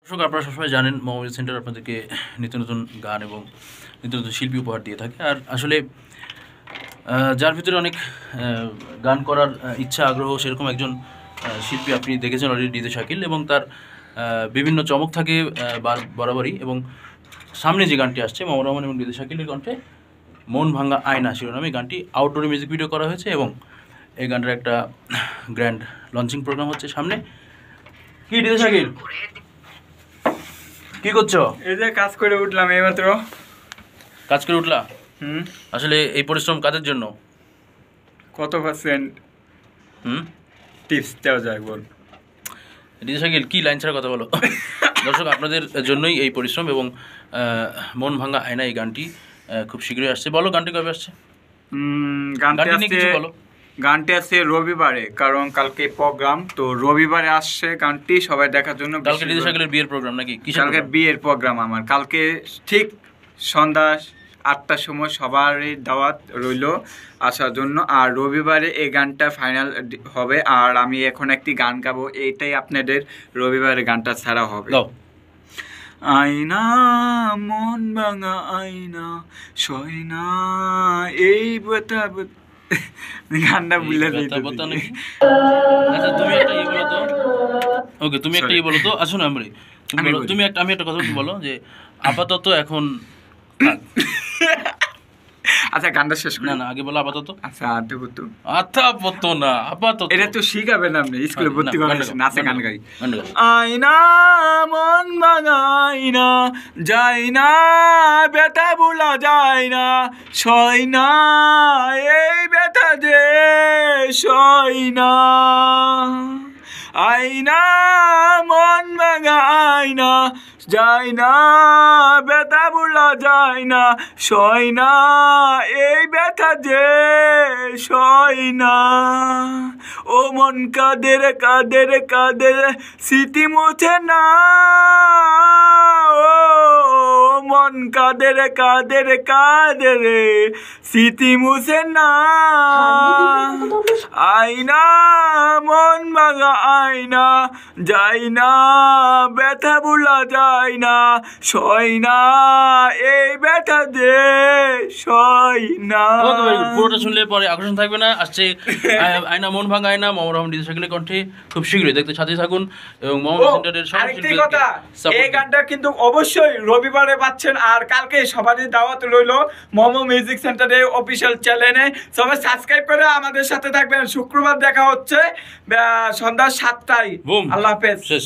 দর্শক, আপনারা সবসময় জানেন মম মিউজিক সেন্টার আপনাদেরকে নিত্য নতুন গান এবং নিত্য নতুন শিল্পী উপহার দিয়ে থাকে। আর আসলে যার ভিতরে অনেক গান করার ইচ্ছা আগ্রহ, সেরকম একজন শিল্পী আপনি দেখেছেন অলরেডি, ডিজে শাকিল। এবং তার বিভিন্ন চমক থাকে বরাবরই। এবং সামনে যে গানটি আসছে মামুন রহমান এবং ডিজে শাকিলের কণ্ঠে মন ভাঙ্গা আয়না শিরোনামে গানটি আউটডোরে মিউজিক ভিডিও করা হয়েছে এবং এই গানটার একটা গ্র্যান্ড লঞ্চিং প্রোগ্রাম হচ্ছে সামনে। কি ডিজে শাকিল, কি করছো? এই যে কাজ করে উঠলাম এইমাত্র। কাজ করে উঠলা? আসলে এই পরিশ্রম কাদের জন্য? কত পার্সেন্ট টিপস দেওয়া যায় বল? ডিজে শাকিল কি লাইন ছাড়া কথা বলো। দর্শক, আপনাদের জন্যই এই পরিশ্রম। এবং মন ভাঙ্গা আয়না এই গানটি খুব শীঘ্রই আসছে। বলো গানটি কবে আসছে? গানটি আসছে রবিবারে, কারণ কালকে প্রোগ্রাম, তো রবিবারে আসছে গানটি সবাই দেখার জন্য। কালকে ডিজে শাকিলের বিয়ের প্রোগ্রাম নাকি? কালকে বিয়ের প্রোগ্রাম আমার, কালকে ঠিক সন্ধ্যা 8টার সময় সবারই দাওয়াত রইল আসার জন্য। আর রবিবারে এই গানটা ফাইনাল হবে। আর আমি এখন একটি গান গাবো, এইটাই আপনাদের রবিবারে গানটা ছাড়া হবে। আয়না মন ভাঙা আয়না সয়না এই ব্যথা গানটা ভুলে যাই। আচ্ছা, তুমি একটা বলো তো। ওকে, তুমি একটা বলো তো। আসুন আমি একটা কথা বলো যে আপাতত এখন আচ্ছা গানটা শেষ করি। না আগে বলো আপাতত। আচ্ছা আপাতত না, আপাতত এটা তো শিখাবেন আপনি, স্কুলে ভর্তি করেছেন। নাচে গান গাই। আয়না মন ভাঙা আয়না যায় না, ব্যথা ভোলা যায় না, সয় না এই ব্যথা যে সয় না। আয়না মন ভাঙা আয়না যায় না, ব্যথা ভোলা যায় না, সয় না এই ব্যথা যে সয় না। ও মন কাদের কাদের কাদের স্মৃতি মুছে না, ও মন কাদের কাদের কাদের স্মৃতি মুছে না। আয়না মন ভাঙা আয়না যায় না, ব্যথা ভোলা যায় না, সয় না এই ব্যথা যে সয় না। পুরোটা শুনলে পরে আকর্ষণ থাকবে না। আসছে আয়না মন ভাঙা আয়না, মামুন রহমান ডিজে শাকিলের কণ্ঠে। খুব শীঘ্রই দেখতে সাথে থাকুন। এবং মামুন সেন্টারের আরেকটি কথা, এই গানটা কিন্তু অবশ্যই রবিবারে পাচ্ছেন। আর কালকে সবারই দাওয়াত রইল মোমো মিউজিক সেন্টারের অফিসিয়াল চ্যানেলে। সবাই সাবস্ক্রাইব করে আমাদের সাথে থাকবেন। শুক্রবার দেখা হচ্ছে সন্ধ্যা 7টায়। বুম, আল্লাহ হাফেজ। শেষ।